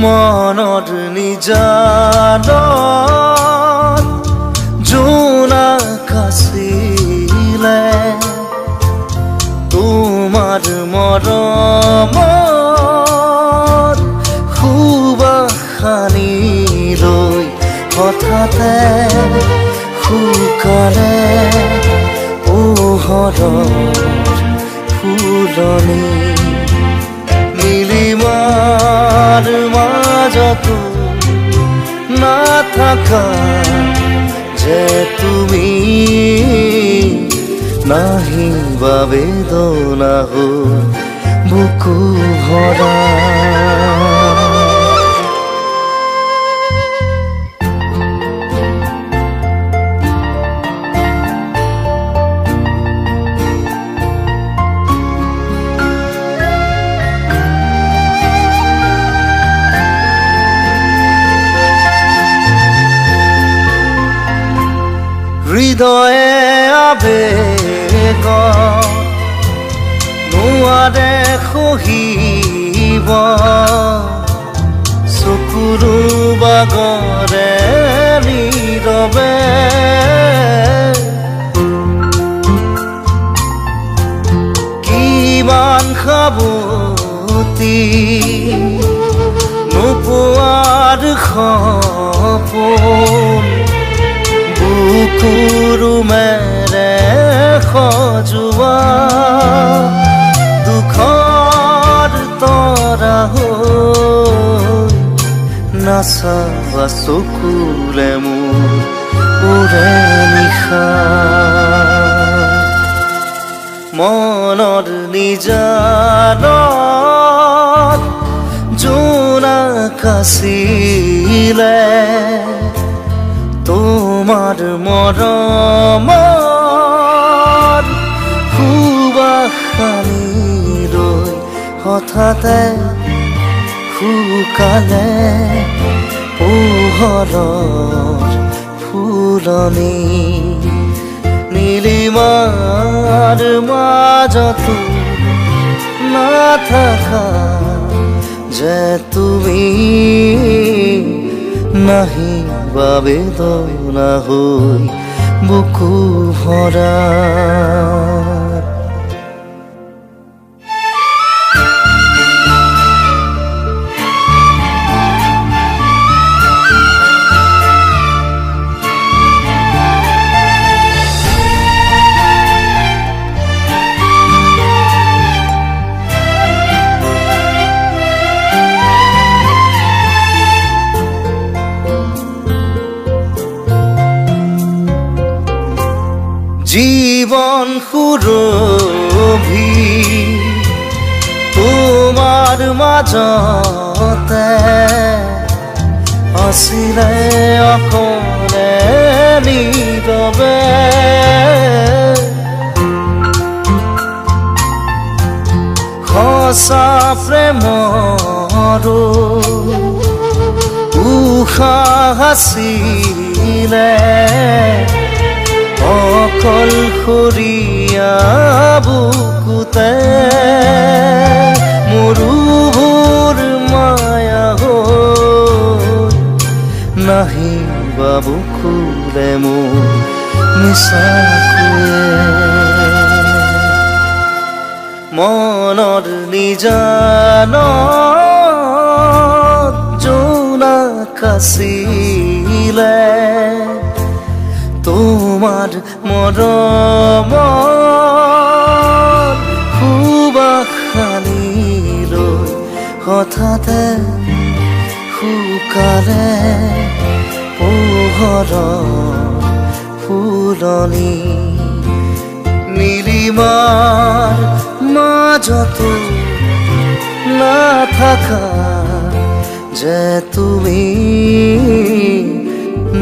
মনৰ নিজানত জোনাক আছিলে তোমাৰ মৰমত সুবাসনি লৈ হঠাতে শুকালে পোহৰৰ ফুলনি নীলিমাৰ মাজতো নাথাকা যে তুমি নাহিবা বেদনা হ'ল বুকু ভৰা হৃদয়ে আবেগ নোৱাৰে সহিব চকুৰো বাগৰে নীৰৱে কিমান সাৱতি নোপোৱাৰ সপোন বুকুৰু মেৰে সজোৱা দুখৰ তৰা হৈ নাচাবা চকুৰে মোৰ উৰে নিশা মনৰ নিজানত জোনাক আছিলে তোমাৰ মৰমৰ সুবাসনি লৈ হঠাতে শুকালে পোহৰৰ ফুলনি নীলিমাৰ মাজতো নাথাকা যে তুমি নাহিবা বেদনা হৈ বুকু ভৰা জীবন সুৰভি তোমাৰ মাজতে আছিলে অকলে নীৰৱে সঁচা প্ৰেমৰো উশাহ আছিলে অকলশৰীয়া বুকুতে মৰুভূৰ মায়া হৈ নাহিবা বুকুলে মোৰ মিছাকৈয়ে মনৰ নিজানত জোনাক আছিলে তোমাৰ মৰমৰ সুবাসনি লৈ হঠাতে শুকালে পোহৰৰ ফুলনি নীলিমাৰ মাজতো নাথাকা যে তুমি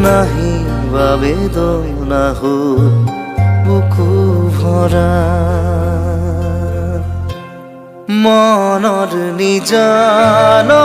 নাহিবা বেদনা হ'ল বুকু ভৰা মনৰ নিজানত